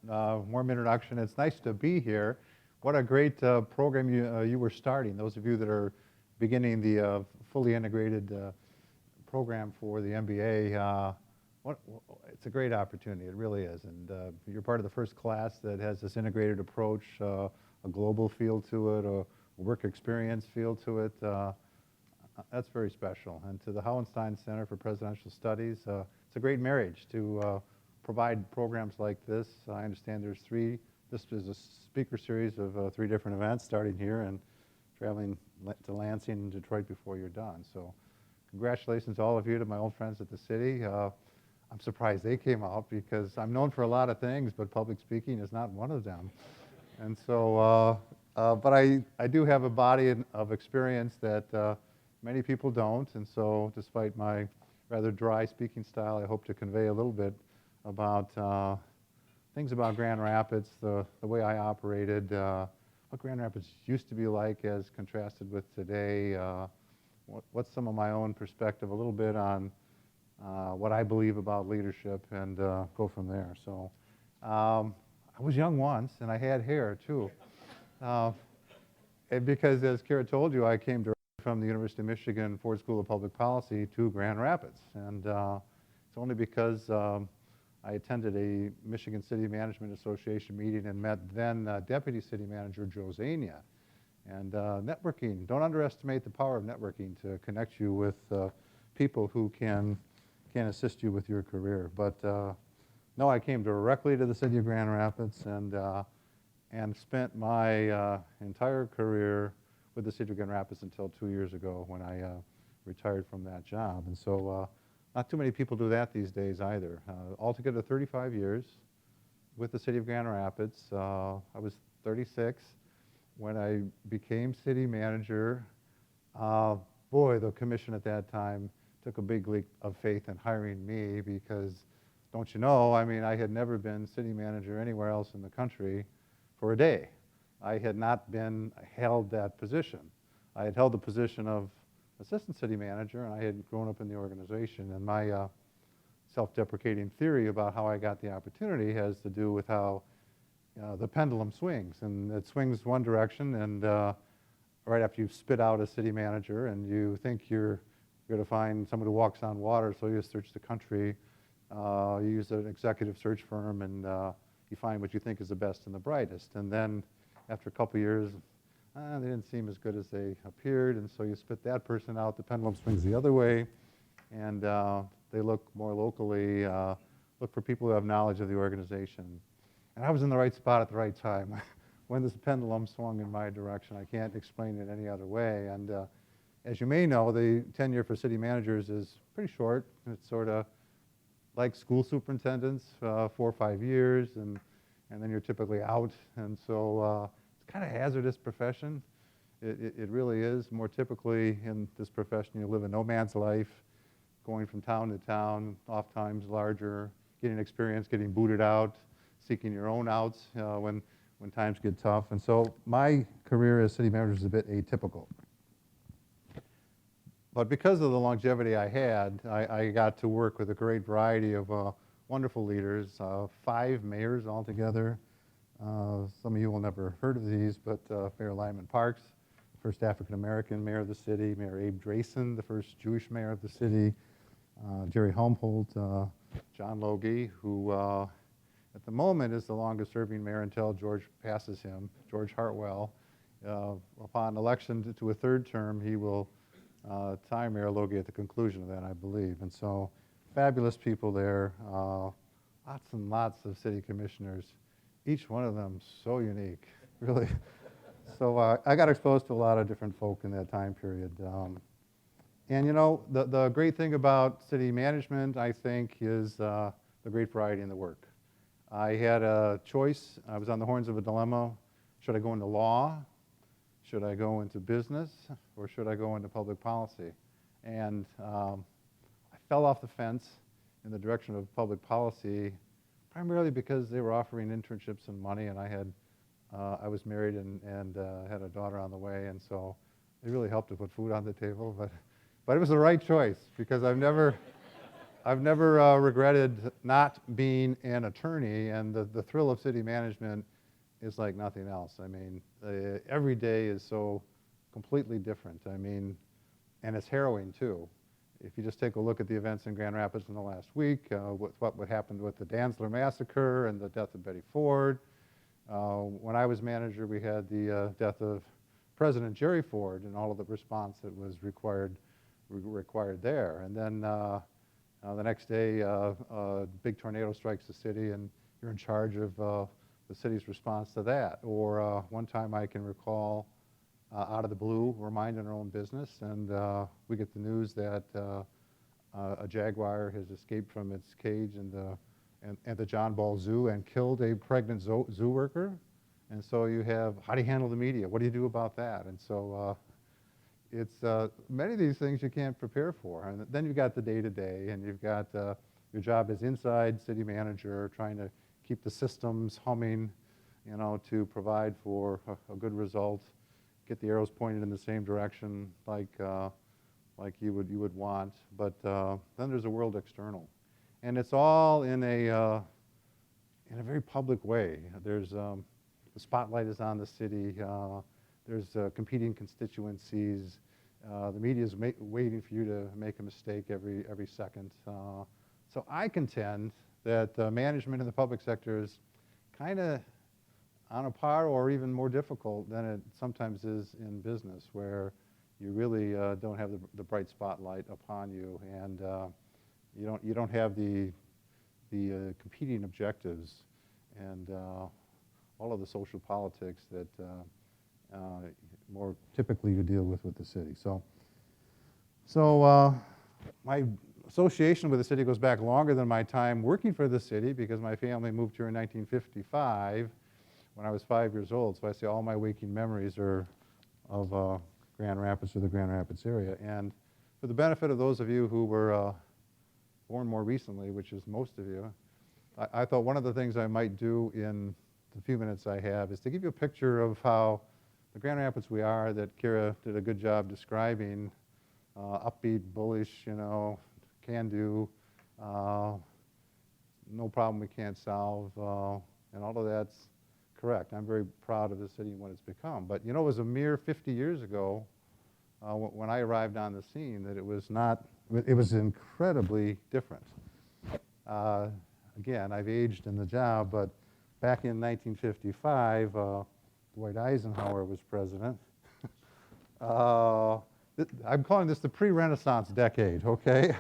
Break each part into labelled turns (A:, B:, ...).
A: warm introduction. It's nice to be here. What a great program you were starting. Those of you that are beginning the fully integrated program for the MBA, it's a great opportunity. It really is. And you're part of the first class that has this integrated approach, a global feel to it, a work experience feel to it. That's very special. And to the Hauenstein Center for Presidential Studies, it's a great marriage to provide programs like this. I understand there's this is a speaker series of 3 different events starting here and traveling to Lansing and Detroit before you're done. So congratulations to all of you, to my old friends at the city. I'm surprised they came out because I'm known for a lot of things, but public speaking is not one of them. And so, but I do have a body of experience that many people don't. And so despite my rather dry speaking style, I hope to convey a little bit about things about Grand Rapids, the way I operated, what Grand Rapids used to be like as contrasted with today, what's some of my own perspective, a little bit on what I believe about leadership, and go from there. So I was young once, and I had hair, too. And because, as Kara told you, I came directly from the University of Michigan Ford School of Public Policy to Grand Rapids. And it's only because I attended a Michigan City Management Association meeting and met then Deputy City Manager Joe Zania. And networking, don't underestimate the power of networking to connect you with people who can assist you with your career. But no, I came directly to the city of Grand Rapids and spent my entire career with the city of Grand Rapids until 2 years ago when I retired from that job. And so not too many people do that these days either. Altogether 35 years with the city of Grand Rapids. I was 36 when I became city manager. Boy, the commission at that time took a big leap of faith in hiring me because, don't you know, I mean, I had never been city manager anywhere else in the country for a day. I had not held that position. I had held the position of assistant city manager, and I had grown up in the organization. And my self-deprecating theory about how I got the opportunity has to do with how the pendulum swings. And it swings one direction, and right after you've spit out a city manager and you think you're going to find someone who walks on water, so you search the country, you use an executive search firm, and you find what you think is the best and the brightest. And then after a couple years, they didn't seem as good as they appeared, and so you spit that person out, the pendulum swings the other way, and they look more locally, look for people who have knowledge of the organization. And I was in the right spot at the right time when this pendulum swung in my direction. I can't explain it any other way. And as you may know, the tenure for city managers is pretty short. It's sort of like school superintendents, 4 or 5 years, and then you're typically out. And so it's kind of a hazardous profession. It really is. More typically in this profession, you live a no man's life, going from town to town, oftentimes larger, getting experience, getting booted out, seeking your own outs when times get tough. And so my career as city manager is a bit atypical. But because of the longevity I had, I got to work with a great variety of wonderful leaders, 5 mayors altogether. Some of you will never have heard of these, but Mayor Lyman Parks, first African-American mayor of the city, Mayor Abe Drayson, the first Jewish mayor of the city, Jerry Helmholtz, John Logie, who at the moment is the longest-serving mayor until George passes him, George Hartwell. Upon election to a 3rd term, he will tie Mayor Logie at the conclusion of that, I believe. And so fabulous people there, lots and lots of city commissioners, each one of them so unique, really. So I got exposed to a lot of different folk in that time period. And you know, the great thing about city management, I think, is the great variety in the work. I had a choice. I was on the horns of a dilemma. Should I go into law? Should I go into business? Or should I go into public policy? And I fell off the fence in the direction of public policy, primarily because they were offering internships and money, and I was married and had a daughter on the way, and so it really helped to put food on the table. But it was the right choice because I've never I've never regretted not being an attorney, and the thrill of city management is like nothing else. I mean, every day is so completely different. I mean, and it's harrowing too. If you just take a look at the events in Grand Rapids in the last week, what happened with the Dantzler massacre and the death of Betty Ford. When I was manager, we had the death of President Jerry Ford and all of the response that was required there. And then the next day, a big tornado strikes the city, and you're in charge of the city's response to that. Or one time I can recall, out of the blue, we're minding our own business, and we get the news that a jaguar has escaped from its cage at the John Ball Zoo and killed a pregnant zoo worker. And so you have, how do you handle the media? What do you do about that? And so it's many of these things you can't prepare for. And then you've got the day-to-day, and you've got your job as inside city manager, trying to keep the systems humming, you know, to provide for a good result, get the arrows pointed in the same direction like you would want. But then there's a world external, and it's all in a very public way. There's the spotlight is on the city. There's competing constituencies. The media is waiting for you to make a mistake every second. So I contend that management in the public sector is kind of on a par or even more difficult than it sometimes is in business, where you really don't have the bright spotlight upon you, and you don't have the competing objectives and all of the social politics that more typically you deal with the city. So my association with the city goes back longer than my time working for the city, because my family moved here in 1955 when I was 5 years old. So I say all my waking memories are of Grand Rapids or the Grand Rapids area. And for the benefit of those of you who were born more recently, which is most of you, I thought one of the things I might do in the few minutes I have is to give you a picture of how the Grand Rapids we are, that Kira did a good job describing, upbeat, bullish, you know, can do, no problem we can't solve, and all of that's correct. I'm very proud of the city and what it's become. But you know, it was a mere 50 years ago when I arrived on the scene that it was incredibly different. Again, I've aged in the job, but back in 1955, Dwight Eisenhower was president. I'm calling this the pre-Renaissance decade, okay?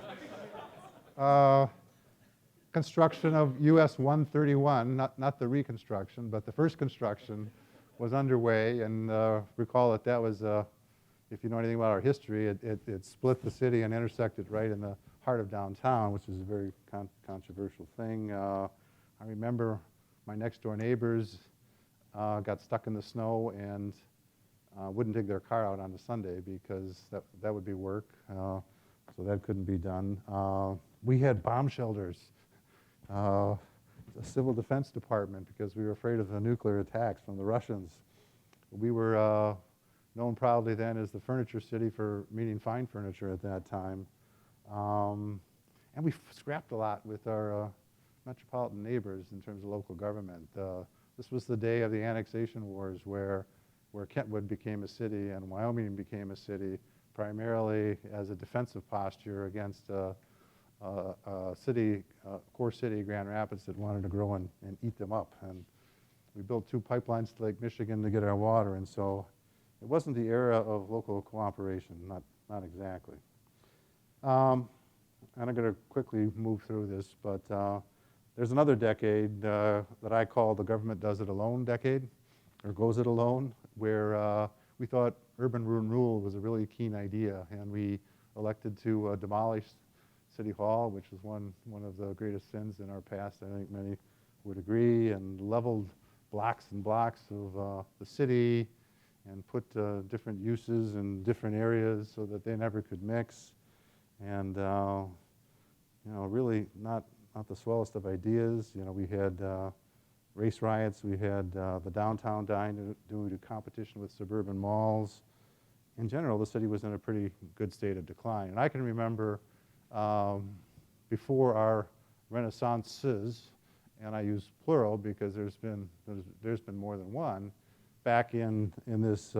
A: Construction of US 131, not the reconstruction, but the first construction was underway, and recall that was, if you know anything about our history, it split the city and intersected right in the heart of downtown, which is a very controversial thing. I remember my next door neighbors got stuck in the snow and wouldn't dig their car out on a Sunday because that would be work, so that couldn't be done. We had bomb shelters, the Civil Defense Department, because we were afraid of the nuclear attacks from the Russians. We were known proudly then as the furniture city for meeting fine furniture at that time. And we scrapped a lot with our metropolitan neighbors in terms of local government. This was the day of the annexation wars where Kentwood became a city and Wyoming became a city, primarily as a defensive posture against core city, Grand Rapids, that wanted to grow and eat them up. And we built 2 pipelines to Lake Michigan to get our water, and so it wasn't the era of local cooperation, not exactly. And I'm going to quickly move through this, but there's another decade that I call the government does it alone decade, or goes it alone, where we thought urban rule was a really keen idea, and we elected to demolish City Hall, which was one of the greatest sins in our past, I think many would agree, and leveled blocks and blocks of the city and put different uses in different areas so that they never could mix. And you know, really not the swellest of ideas. You know, we had race riots. We had the downtown dying due to competition with suburban malls. In general, the city was in a pretty good state of decline. And I can remember before our renaissances, and I use plural because there's been more than one, back in this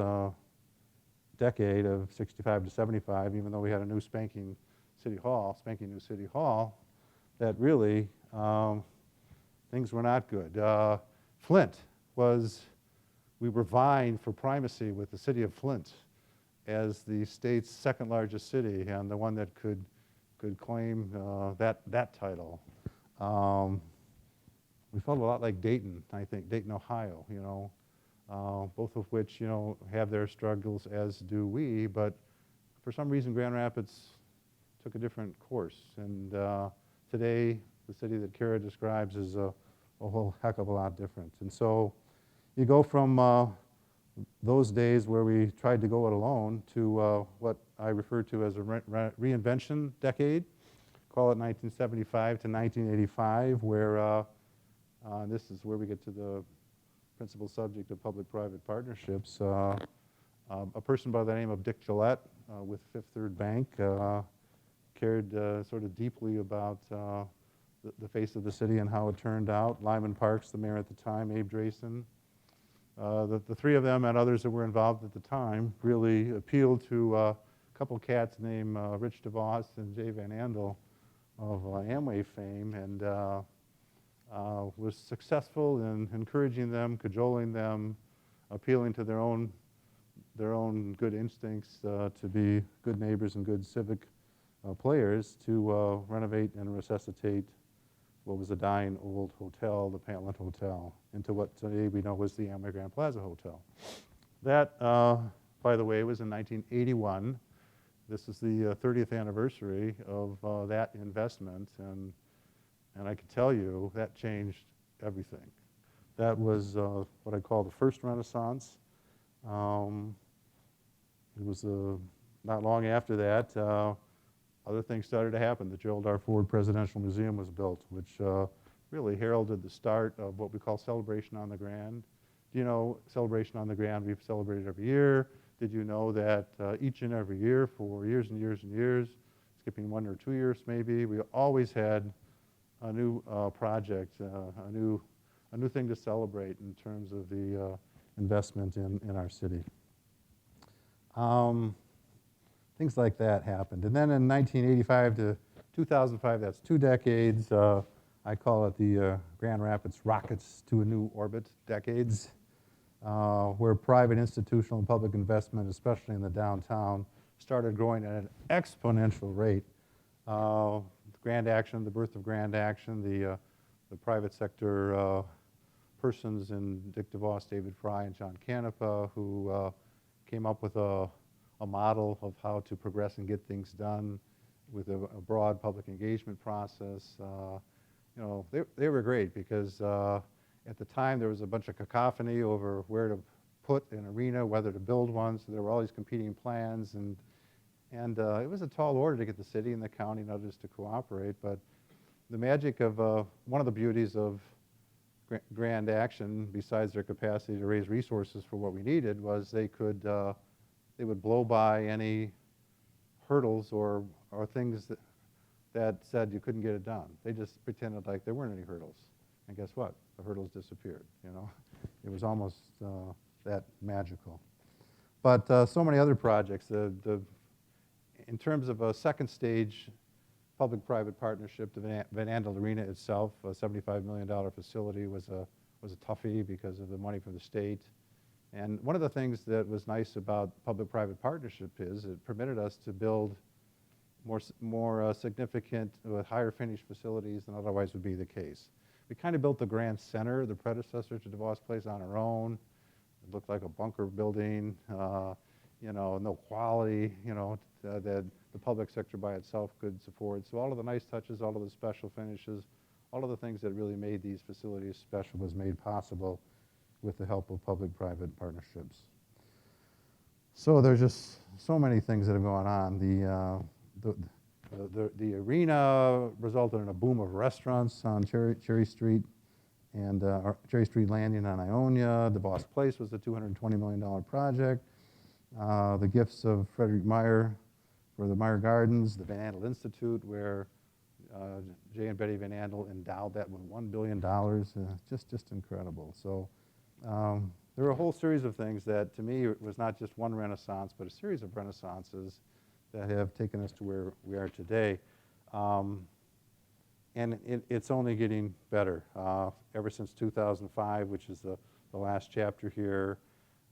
A: decade of 65 to 75, even though we had a new spanking new city hall, that really things were not good. Flint we were vying for primacy with the city of Flint as the state's second largest city and the one that could claim that title. We felt a lot like Dayton, I think, Dayton, Ohio, you know, both of which, you know, have their struggles, as do we, but for some reason Grand Rapids took a different course. And today, the city that Kara describes is a whole heck of a lot different. And so you go from those days where we tried to go it alone to what I refer to as a reinvention decade, call it 1975 to 1985, where this is where we get to the principal subject of public-private partnerships. A person by the name of Dick Gillette with Fifth Third Bank cared sort of deeply about the face of the city and how it turned out. Lyman Parks, the mayor at the time, Abe Drayson. The three of them and others that were involved at the time really appealed to a couple cats named Rich DeVos and Jay Van Andel of Amway fame, and was successful in encouraging them, cajoling them, appealing to their own good instincts to be good neighbors and good civic players to renovate and resuscitate what was a dying old hotel, the Pantland Hotel, into what today we know was the Amway Grand Plaza Hotel. That, by the way, was in 1981. This is the 30th anniversary of that investment, and I can tell you that changed everything. That was what I call the first Renaissance. It was not long after that, other things started to happen. The Gerald R. Ford Presidential Museum was built, which really heralded the start of what we call Celebration on the Grand. Do you know Celebration on the Grand we've celebrated every year? Did you know that each and every year for years and years and years, skipping 1 or 2 years maybe, we always had a new project, a new thing to celebrate in terms of the investment in our city. Things like that happened. And then in 1985 to 2005, that's 2 decades, I call it the Grand Rapids rockets to a new orbit decades, where private, institutional, and public investment, especially in the downtown, started growing at an exponential rate. Grand Action, the birth of Grand Action, the private sector persons in Dick DeVos, David Fry, and John Canepa, who came up with a model of how to progress and get things done with a broad public engagement process. You know, they were great because at the time there was a bunch of cacophony over where to put an arena, whether to build one, so there were all these competing plans, and it was a tall order to get the city and the county and others to cooperate, but the magic of one of the beauties of Grand Action, besides their capacity to raise resources for what we needed, was they would blow by any hurdles or things that said you couldn't get it done. They just pretended like there weren't any hurdles. And guess what? The hurdles disappeared, you know. It was almost that magical. But so many other projects. In terms of a second stage public-private partnership, the Van Andel Arena itself, a $75 million facility, was a toughie because of the money from the state. And one of the things that was nice about public-private partnership is it permitted us to build more significant, higher finished facilities than otherwise would be the case. We kind of built the Grand Center, the predecessor to DeVos Place, on our own. It looked like a bunker building, you know, no quality, you know, that the public sector by itself could support. So all of the nice touches, all of the special finishes, all of the things that really made these facilities special was made possible with the help of public-private partnerships. So there's just so many things that have gone on. The arena resulted in a boom of restaurants on Cherry Street and Cherry Street Landing on Ionia. DeVos Place was a $220 million project. The gifts of Frederick Meyer for the Meyer Gardens, the Van Andel Institute, where Jay and Betty Van Andel endowed that with $1 billion. Just incredible. So there were a whole series of things that, to me, it was not just one renaissance, but a series of renaissances that have taken us to where we are today. And it's only getting better. Ever since 2005, which is the last chapter here,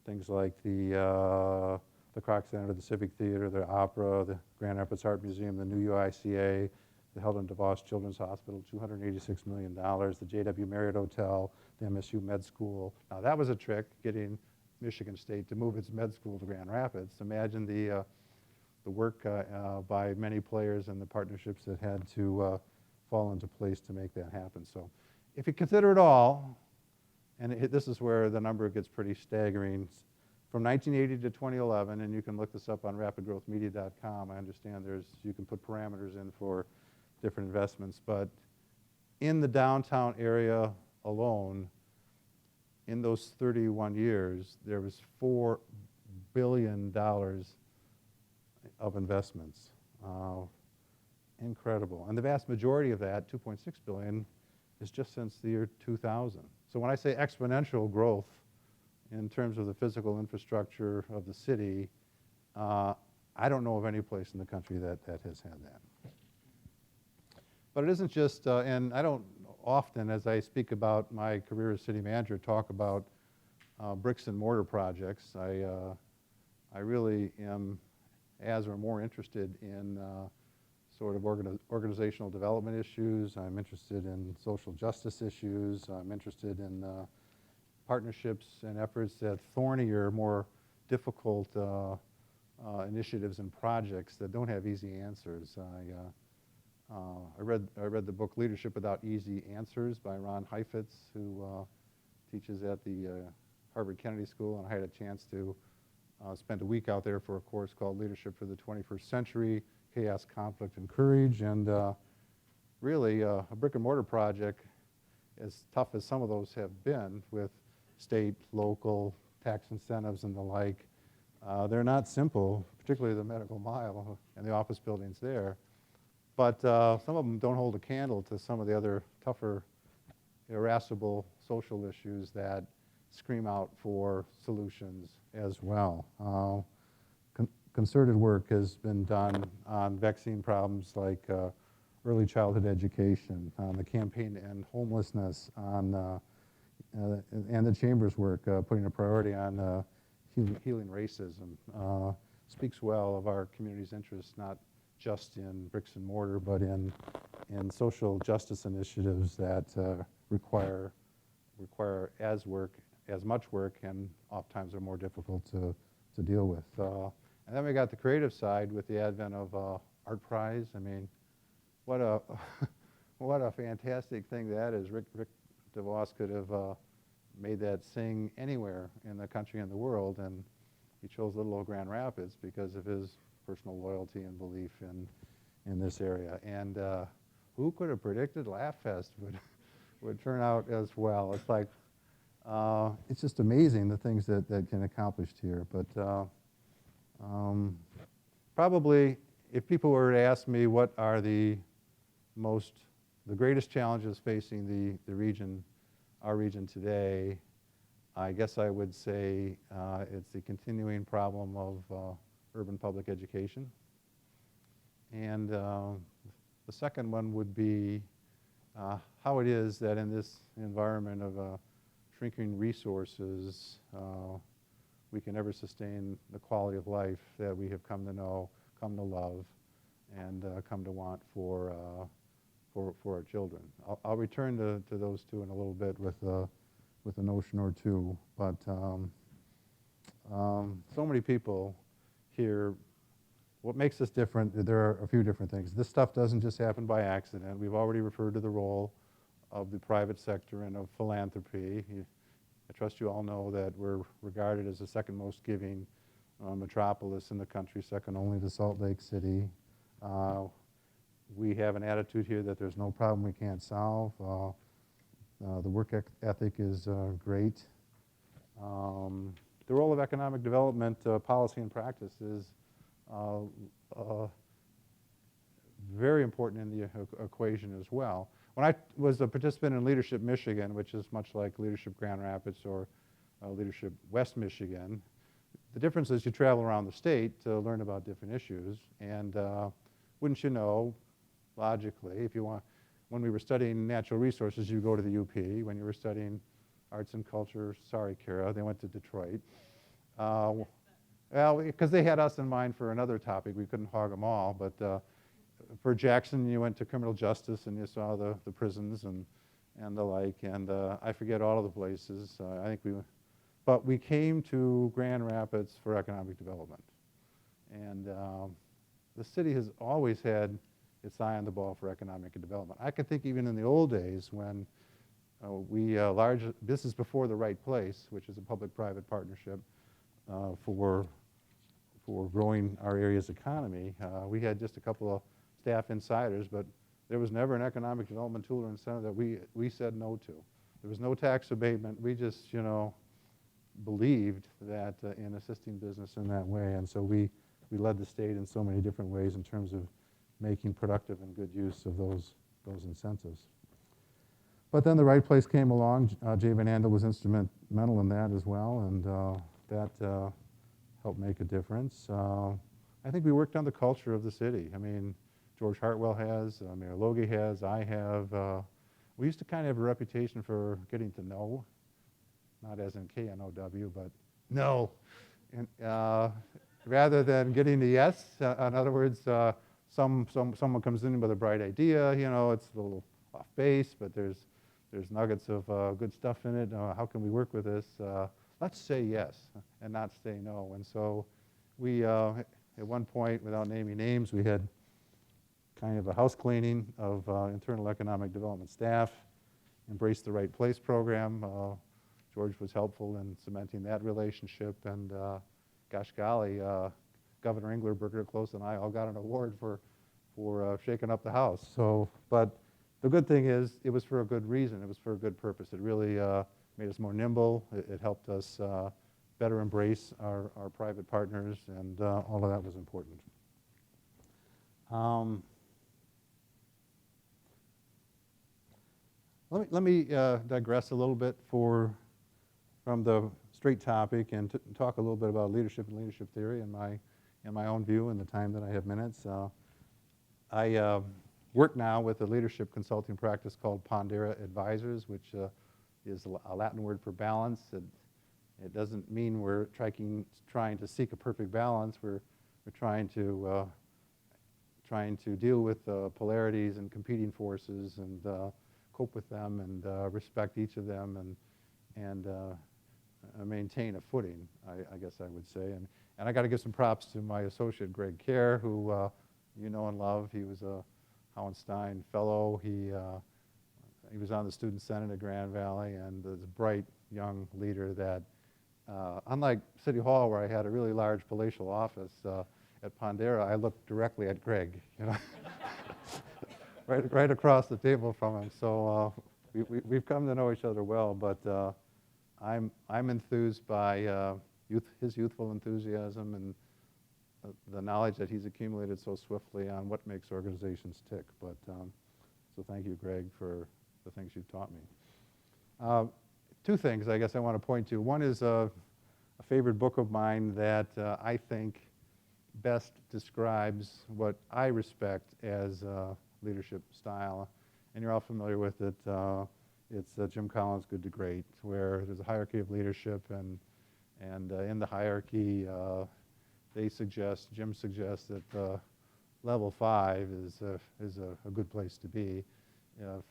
A: things like the Kroc Center, the Civic Theater, the Opera, the Grand Rapids Art Museum, the new UICA, the Helen DeVos Children's Hospital, $286 million, the J.W. Marriott Hotel, the MSU Med School. Now that was a trick, getting Michigan State to move its med school to Grand Rapids. Imagine the work by many players and the partnerships that had to fall into place to make that happen. So if you consider it all, and this is where the number gets pretty staggering, from 1980 to 2011, and you can look this up on rapidgrowthmedia.com. I understand you can put parameters in for different investments, but in the downtown area alone, in those 31 years, there was $4 billion of investments. Incredible. And the vast majority of that, $2.6 billion, is just since the year 2000. So when I say exponential growth in terms of the physical infrastructure of the city, I don't know of any place in the country that has had that. But it isn't just, and I don't often, as I speak about my career as city manager, talk about bricks and mortar projects. I really am as or more interested in sort of organizational development issues. I'm interested in social justice issues. I'm interested in partnerships and efforts at thornier, more difficult initiatives and projects that don't have easy answers. I read the book Leadership Without Easy Answers by Ron Heifetz, who teaches at the Harvard Kennedy School, and I had a chance to spend a week out there for a course called Leadership for the 21st Century, Chaos, Conflict, and Courage. And really, a brick and mortar project, as tough as some of those have been with state, local, tax incentives and the like, they're not simple, particularly the medical mile and the office buildings there. But some of them don't hold a candle to some of the other tougher, irascible social issues that scream out for solutions as well. Concerted work has been done on vexing problems like early childhood education, on the campaign to end homelessness, on and the Chamber's work, putting a priority on healing racism, speaks well of our community's interests, not just in bricks and mortar, but in social justice initiatives that require as much work, and oftentimes are more difficult to deal with. And then we got the creative side with the advent of Art Prize. I mean, what a what a fantastic thing that is. Rick DeVos could have made that sing anywhere in the country and the world, and he chose little old Grand Rapids because of his personal loyalty and belief in this area. And who could have predicted Laugh Fest would turn out as well? It's like, it's just amazing the things that can accomplished here. But probably, if people were to ask me what are the greatest challenges facing the region, our region today, I guess I would say it's the continuing problem of urban public education. And the second one would be how it is that in this environment of shrinking resources, we can never sustain the quality of life that we have come to know, come to love, and come to want for our children. I'll return to those two in a little bit with a notion or two, but so many people here. What makes us different, there are a few different things. This stuff doesn't just happen by accident. We've already referred to the role of the private sector and of philanthropy. I trust you all know that we're regarded as the second most giving metropolis in the country, second only to Salt Lake City. We have an attitude here that there's no problem we can't solve. The work ethic is great. The role of economic development, policy and practice is very important in the equation as well. When I was a participant in Leadership Michigan, which is much like Leadership Grand Rapids or Leadership West Michigan, the difference is you travel around the state to learn about different issues. And wouldn't you know, logically, if you want, when we were studying natural resources, you go to the UP. When you were studying arts and culture, sorry, Kara, they went to Detroit. Well, because they had us in mind for another topic. We couldn't hog them all. But for Jackson, you went to criminal justice and you saw the prisons and the like. And I forget all of the places. I think but we came to Grand Rapids for economic development. And the city has always had its eye on the ball for economic development. I can think even in the old days when this is before the Right Place, which is a public-private partnership for growing our area's economy. We had just a couple of staff insiders, but there was never an economic development tool or incentive that we said no to. There was no tax abatement. We just, believed that in assisting business in that way. And so we led the state in so many different ways in terms of making productive and good use of those incentives. But then the Right Place came along. Jay Van Andel was instrumental in that as well, and that helped make a difference. I think we worked on the culture of the city. I mean, George Hartwell has, Mayor Logie has, I have. We used to kind of have a reputation for getting to know, not as in K-N-O-W, but no. And, rather than getting the yes. In other words, someone comes in with a bright idea, it's a little off base, but there's nuggets of good stuff in it. How can we work with this? Let's say yes and not say no. And so we, at one point, without naming names, we had kind of a house cleaning of internal economic development staff, embraced the Right Place program. George was helpful in cementing that relationship, and gosh golly, Governor Engler, Close, and I all got an award for shaking up the house. So, but the good thing is, it was for a good reason. It was for a good purpose. It really made us more nimble. It helped us better embrace our private partners, and all of that was important. Let me digress a little bit from the straight topic and talk a little bit about leadership and leadership theory in my own view in the time that I have minutes. I work now with a leadership consulting practice called Pondera Advisors, which is a Latin word for balance. It doesn't mean we're trying to seek a perfect balance. We're trying to deal with polarities and competing forces and cope with them and respect each of them and maintain a footing, I guess I would say. And I got to give some props to my associate, Greg Kerr, who you know and love. He was a Hauenstein fellow. He was on the Student Senate at Grand Valley, and is a bright young leader that, unlike City Hall, where I had a really large palatial office, at Pondera, I looked directly at Greg, right across the table from him. So we've come to know each other well, but I'm enthused by his youthful enthusiasm and the knowledge that he's accumulated so swiftly on what makes organizations tick. But so thank you, Greg, for the things you've taught me. Two things I guess I want to point to. One is a favorite book of mine that I think best describes what I respect as leadership style, and you're all familiar with it. It's Jim Collins' Good to Great, where there's a hierarchy of leadership, and in the hierarchy, Jim suggests that level 5 is a good place to be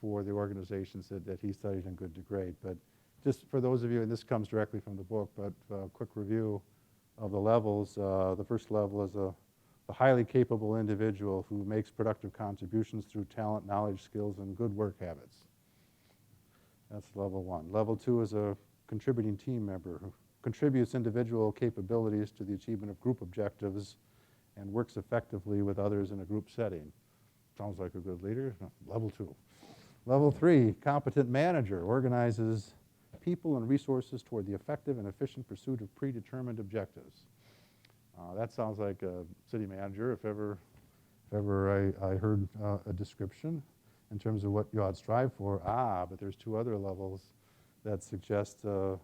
A: for the organizations that he studied in Good to Great. But just for those of you, and this comes directly from the book, but a quick review of the levels. The first level is a highly capable individual who makes productive contributions through talent, knowledge, skills, and good work habits. That's level 1. Level 2 is a contributing team member who contributes individual capabilities to the achievement of group objectives and works effectively with others in a group setting. Sounds like a good leader. No, level 2. Level 3, competent manager, organizes people and resources toward the effective and efficient pursuit of predetermined objectives. That sounds like a city manager, if If ever I heard a description in terms of what you ought to strive for, but there's two other levels that suggest an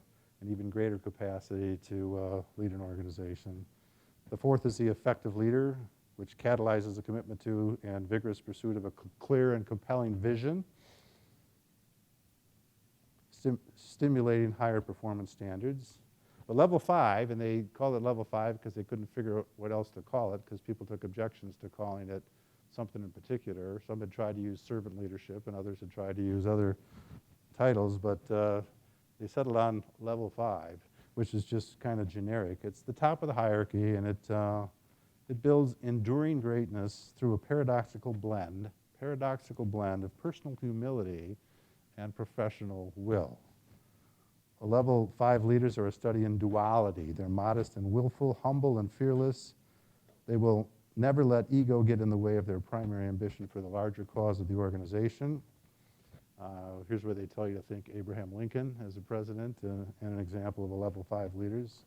A: even greater capacity to lead an organization. The fourth is the effective leader, which catalyzes a commitment to and vigorous pursuit of a clear and compelling vision, stimulating higher performance standards. But level 5, and they called it level 5 because they couldn't figure out what else to call it, because people took objections to calling it something in particular. Some had tried to use servant leadership, and others had tried to use other titles, but they settled on level 5, which is just kind of generic. It's the top of the hierarchy, and it builds enduring greatness through a paradoxical blend of personal humility and professional will. Level 5 leaders are a study in duality. They're modest and willful, humble and fearless. They will never let ego get in the way of their primary ambition for the larger cause of the organization. Here's where they tell you to think Abraham Lincoln as a president and an example of a level 5 leaders.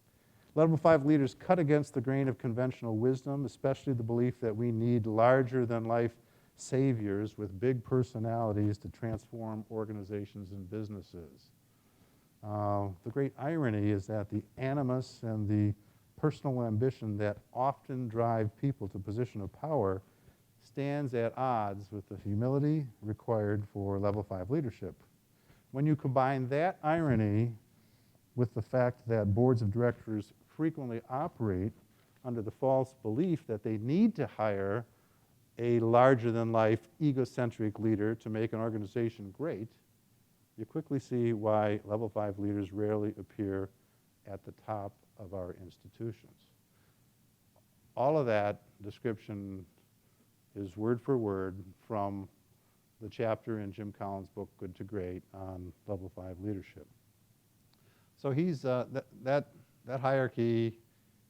A: Level 5 leaders cut against the grain of conventional wisdom, especially the belief that we need larger-than-life saviors with big personalities to transform organizations and businesses. The great irony is that the animus and the personal ambition that often drive people to position of power stands at odds with the humility required for level 5 leadership. When you combine that irony with the fact that boards of directors frequently operate under the false belief that they need to hire a larger-than-life, egocentric leader to make an organization great, you quickly see why level 5 leaders rarely appear at the top of our institutions. All of that description is word for word from the chapter in Jim Collins' book, Good to Great, on level 5 leadership. So he's, that hierarchy,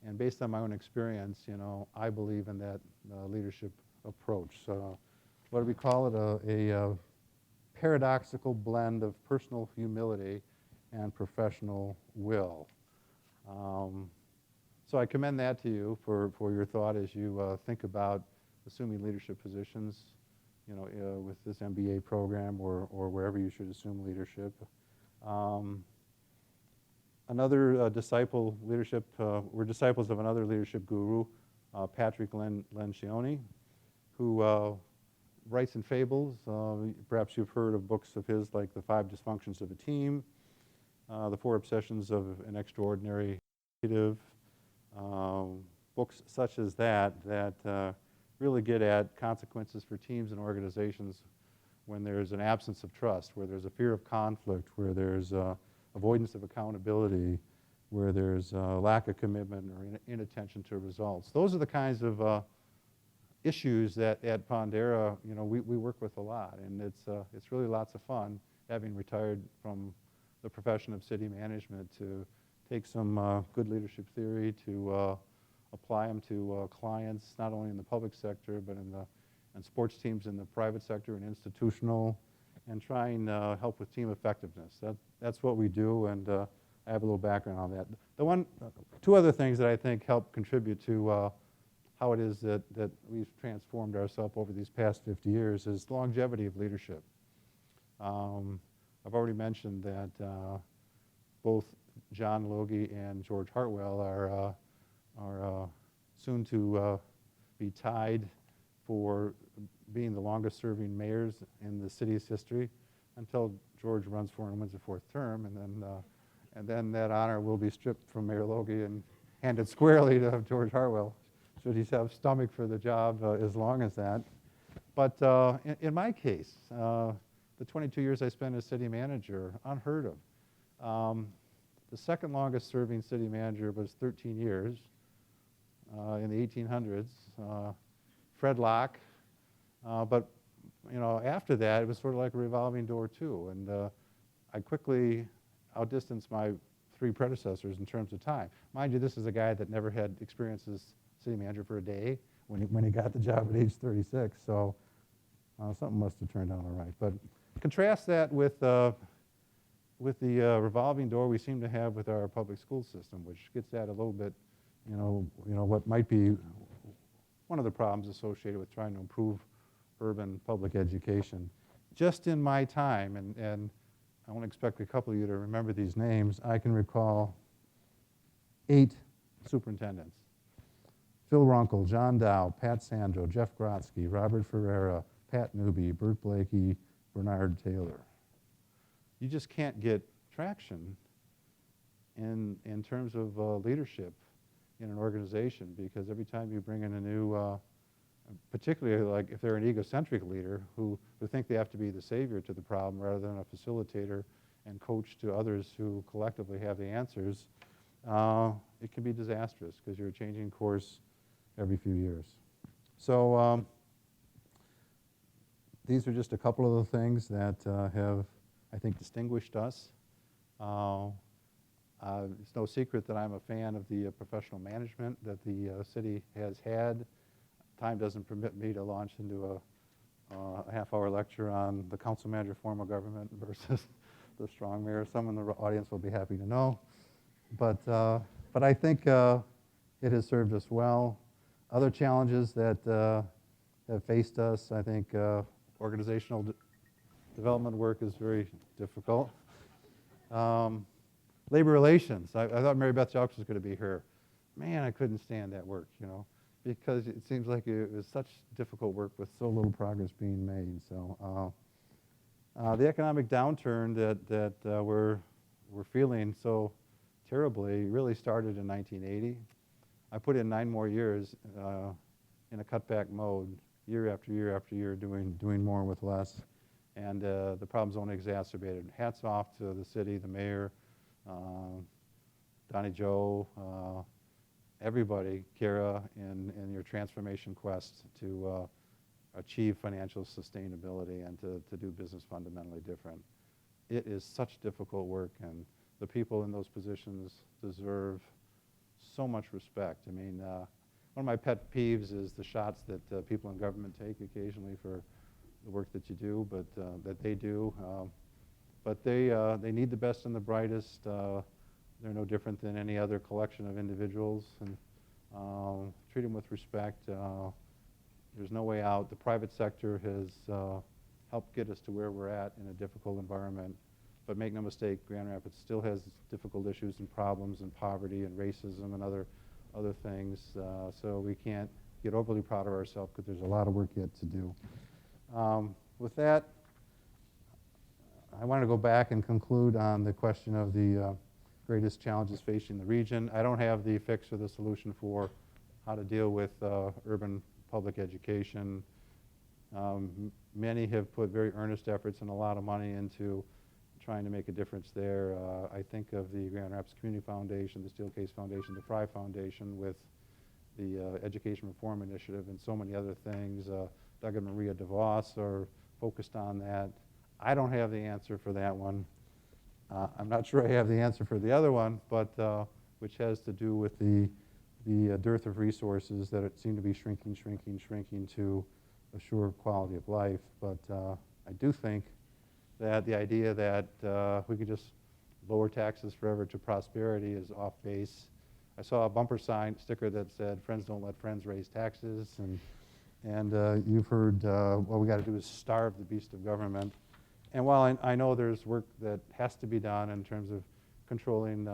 A: and based on my own experience, I believe in that leadership approach. So what do we call it? A paradoxical blend of personal humility and professional will. So I commend that to you for your thought as you think about assuming leadership positions, with this MBA program or wherever you should assume leadership. Another disciple leadership, we're disciples of another leadership guru, Patrick Lencioni, who writes in fables. Perhaps you've heard of books of his like The 5 Dysfunctions of a Team, The 4 Obsessions of an Extraordinary Executive, books such as that really get at consequences for teams and organizations when there's an absence of trust, where there's a fear of conflict, where there's avoidance of accountability, where there's lack of commitment or inattention to results. Those are the kinds of issues that at Pondera, we work with a lot, and it's really lots of fun, having retired from the profession of city management, to take some good leadership theory, to apply them to clients, not only in the public sector, but in sports teams in the private sector and institutional, and try and help with team effectiveness. That's what we do, and I have a little background on that. Two other things that I think help contribute to how it is that we've transformed ourselves over these past 50 years is longevity of leadership. I've already mentioned that both John Logie and George Hartwell are soon to be tied for being the longest-serving mayors in the city's history, until George runs for and wins a 4th term, and then that honor will be stripped from Mayor Logie and handed squarely to George Hartwell, should he have stomach for the job as long as that. But in my case, the 22 years I spent as city manager, unheard of. The second longest serving city manager was 13 years in the 1800s, Fred Locke. But after that, it was sort of like a revolving door too. And I quickly outdistanced my 3 predecessors in terms of time. Mind you, this is a guy that never had experience as city manager for a day when he got the job at age 36. So something must have turned out all right. But contrast that with the revolving door we seem to have with our public school system, which gets at a little bit, what might be one of the problems associated with trying to improve urban public education. Just in my time, and I won't expect a couple of you to remember these names, I can recall 8 superintendents. Phil Runkle, John Dow, Pat Sandro, Jeff Grotsky, Robert Ferreira, Pat Newby, Bert Blakey, Bernard Taylor. You just can't get traction in terms of leadership in an organization, because every time you bring in a new, particularly like if they're an egocentric leader who think they have to be the savior to the problem rather than a facilitator and coach to others who collectively have the answers, it can be disastrous because you're changing course every few years. So these are just a couple of the things that have, I think, distinguished us. It's no secret that I'm a fan of the professional management that the city has had. Time doesn't permit me to launch into a half-hour lecture on the council manager form of government versus the strong mayor. Some in the audience will be happy to know. But I think it has served us well. Other challenges that have faced us, I think organizational development work is very difficult. Labor relations. I thought Mary Beth Jelks was going to be here. Man, I couldn't stand that work, you know, because it seems like it was such difficult work with so little progress being made. So the economic downturn that we're feeling so terribly really started in 1980. I put in 9 more years in a cutback mode, year after year after year, doing more with less, and the problem's only exacerbated. Hats off to the city, the mayor, Donnie Joe, everybody, Kara, in your transformation quest to achieve financial sustainability and to do business fundamentally different. It is such difficult work, and the people in those positions deserve so much respect. I mean, one of my pet peeves is the shots that people in government take occasionally for the work that you do, but that they do. But they need the best and the brightest. They're no different than any other collection of individuals, and treat them with respect. There's no way out. The private sector has helped get us to where we're at in a difficult environment. But make no mistake, Grand Rapids still has difficult issues and problems and poverty and racism and other things. So we can't get overly proud of ourselves because there's a lot of work yet to do. With that, I want to go back and conclude on the question of the greatest challenges facing the region. I don't have the fix or the solution for how to deal with urban public education. Many have put very earnest efforts and a lot of money into trying to make a difference there. I think of the Grand Rapids Community Foundation, the Steelcase Foundation, the Fry Foundation with the Education Reform Initiative and so many other things. Doug and Maria DeVos are focused on that. I don't have the answer for that one. I'm not sure I have the answer for the other one, but which has to do with the dearth of resources that seem to be shrinking to assure quality of life. But I do think that the idea that we could just lower taxes forever to prosperity is off base. I saw a bumper sticker that said, "Friends don't let friends raise taxes," and you've heard what we got to do is starve the beast of government. And while I know there's work that has to be done in terms of controlling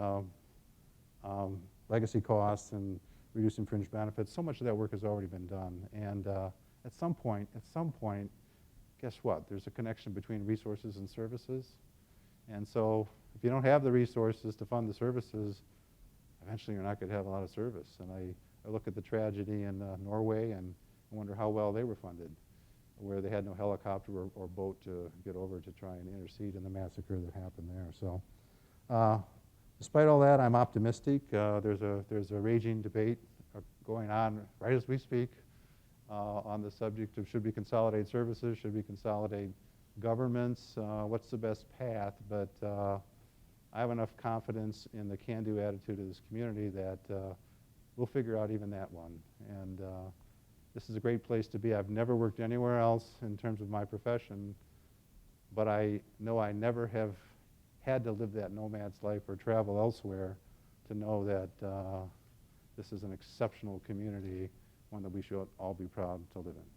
A: legacy costs and reducing fringe benefits, so much of that work has already been done. And at some point, guess what? There's a connection between resources and services. And so if you don't have the resources to fund the services, eventually you're not going to have a lot of service. And I look at the tragedy in Norway and I wonder how well they were funded, where they had no helicopter or boat to get over to try and intercede in the massacre that happened there. So despite all that, I'm optimistic. There's a raging debate going on right as we speak on the subject of should we consolidate services, should we consolidate governments, what's the best path, but I have enough confidence in the can-do attitude of this community that we'll figure out even that one. And this is a great place to be. I've never worked anywhere else in terms of my profession, but I know I never have had to live that nomad's life or travel elsewhere to know that this is an exceptional community one that we should all be proud to live in.